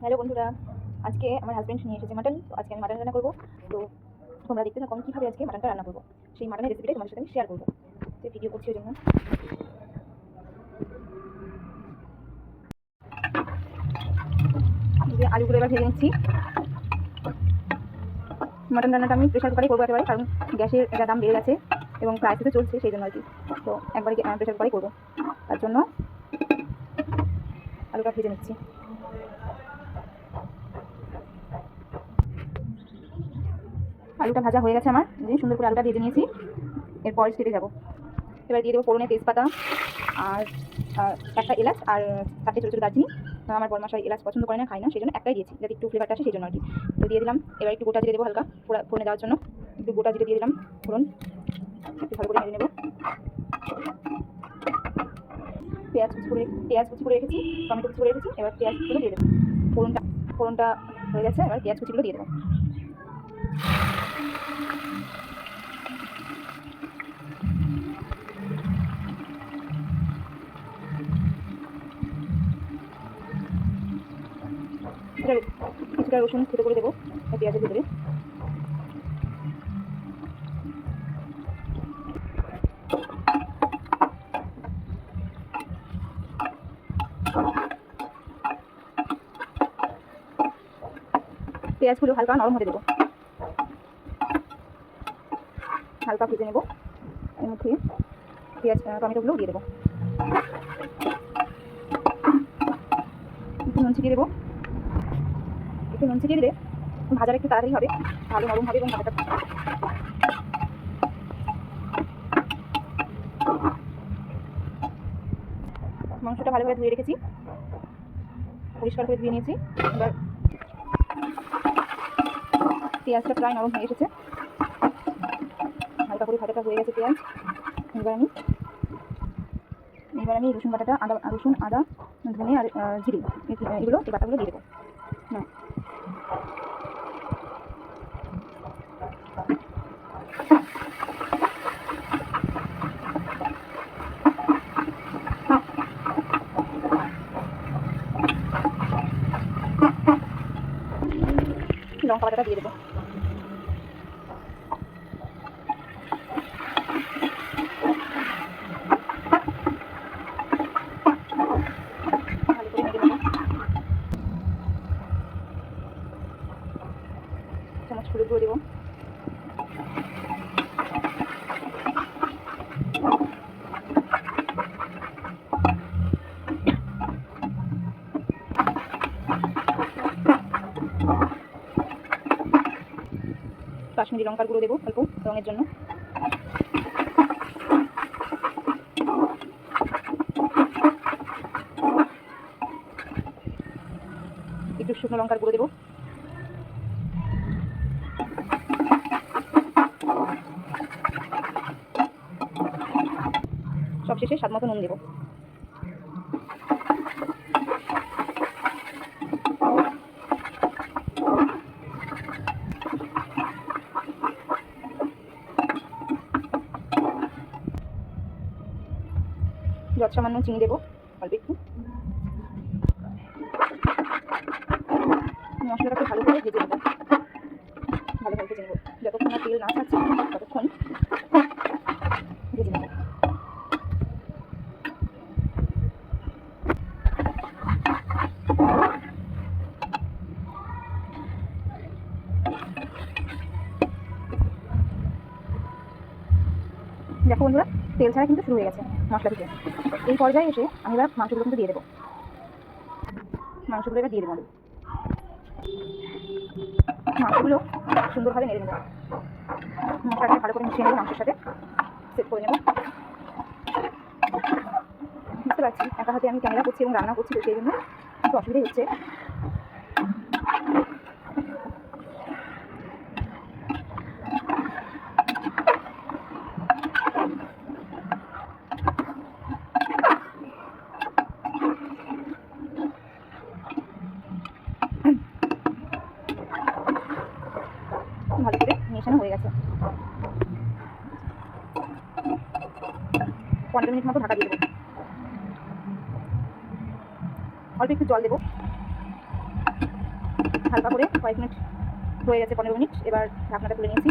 Hello বন্ধুরা, আজকে আমার হাজব্যান্ড নিয়ে এসেছে মাটন। তো আজকে আমি মাটন রান্না করবো। তো তোমরা দেখতে থাকো আমি কীভাবে আজকে মাটনটা রান্না করবো। সেই মাটনের রেসিপিটাই তোমাদের সাথে আমি শেয়ার করবো। তো ভিডিও করছি ওই জন্য। আলুগুলো এবার ভেজে নিচ্ছি। মাটন রান্নাটা আমি প্রেশার কুকারে করবো একেবারে, কারণ গ্যাসের যা দাম বেড়ে গেছে এবং ক্রাইসিসে চলছে সেই জন্য আর কি। তো একবারে প্রেশার কুকারে করবো, তার জন্য আলুটা ভেজে নিচ্ছি। আলুটা ভাজা হয়ে গেছে আমার, সুন্দর করে আলুটা ভেজে নিয়েছি। এরপর স্টেপে যাবো। এবার দিয়ে দেবো ফোড়নে তেজপাতা আর একটা এলাচ আর 4টে ছোটো ছোটো দারচিনি। আমার বড়মশাই এলাচ পছন্দ করে না, খায় না, সেই জন্য একটাই দিয়েছি যাতে একটু ফ্লেভারটা আসে সেই জন্য আর কি। তো দিয়ে দিলাম। এবার একটু গোটা জিরে দেবো, হালকা ফোড়নে দেওয়ার জন্য একটু গোটা জিরে দিয়ে দিলাম। ফোড়ন একটু ভালো করে ভেজে নেব। পেঁয়াজ কুচি করে রেখেছি, টমেটো কুচি করে রেখেছি। এবার পেঁয়াজ কুচিগুলো দিয়ে দেবো। ফোড়নটা হয়ে গেছে, এবার পেঁয়াজ কুচিগুলো দিয়ে দেবো। কিছুটা রসুন থেতো করে দেবো পেঁয়াজের ভিতরে। পেঁয়াজগুলো হালকা নরম হতে দেবো, হালকা ভেজে নেবো। এর মধ্যে পেঁয়াজ টমেটোগুলোও দিয়ে দেবো। একটু নুন ছিটিয়ে দেবো। একটু নুন ছিটিয়ে দিলে ভাজাটা একটু তাড়াতাড়ি হবে, ভালো নরম হবে এবং ভাজাটা মাংসটা ভালোভাবে ধুয়ে রেখেছি, পরিষ্কার করে ধুয়ে নিয়েছি। এবার পেঁয়াজটা প্রায় নরম হয়ে এসেছে, হালকা করে ভাজাটা হয়ে গেছে পেঁয়াজ। এবার আমি রসুন আদা ধনে আর জিরে এগুলো এই বাটাগুলো দিয়ে দেবো। না লঙ্কা বাটাটা দিয়ে দেবো। ভালো করে মেখে নেবো। চামচ হলুদ গুঁড়ো দেবো। কাশ্মীরি লঙ্কার গুঁড়ো দেবো অল্প রঙের জন্য। একটু শুকনো লঙ্কার গুঁড়ো দেবো। সবশেষে স্বাদ মতো নুন দেবো। সামান্য চিনি দেবো অল্প একটু। মশলাটাকে ভালো করে ভেজে নেবো, ভালোভাবে ভেজে নেবো। যতক্ষণ না তেল না ছাড়ছে ততক্ষণ ভেজে নেবো। দেখো বন্ধুরা, তেল ছাড়া কিন্তু শুরু হয়ে গেছে মশলা থেকে। এই পর্যায়ে এসে আমি এবার মাংসগুলো কিন্তু দিয়ে দেবো। মাংসগুলো এবার দিয়ে দেবো। মাংসগুলো সুন্দরভাবে নেড়ে নেবো। মশলাটাকে ভালো করে মিশিয়ে নেবো, মাংসের সাথে সেট করে নেবো। বুঝতে পারছি একা হাতে আমি ক্যামেরা করছি এবং রান্না করছি, তো সেই জন্য একটু অসুবিধাই হচ্ছে। ভালো করে মেশানো হয়ে গেছে। 15 মিনিট মতো ঢাকা দিয়ে দেবো। অল্প একটু জল দেবো। হালকা করে কয়েক মিনিট হয়ে গেছে, 15 মিনিট। এবার ঢাকনাটা তুলে নিয়েছি।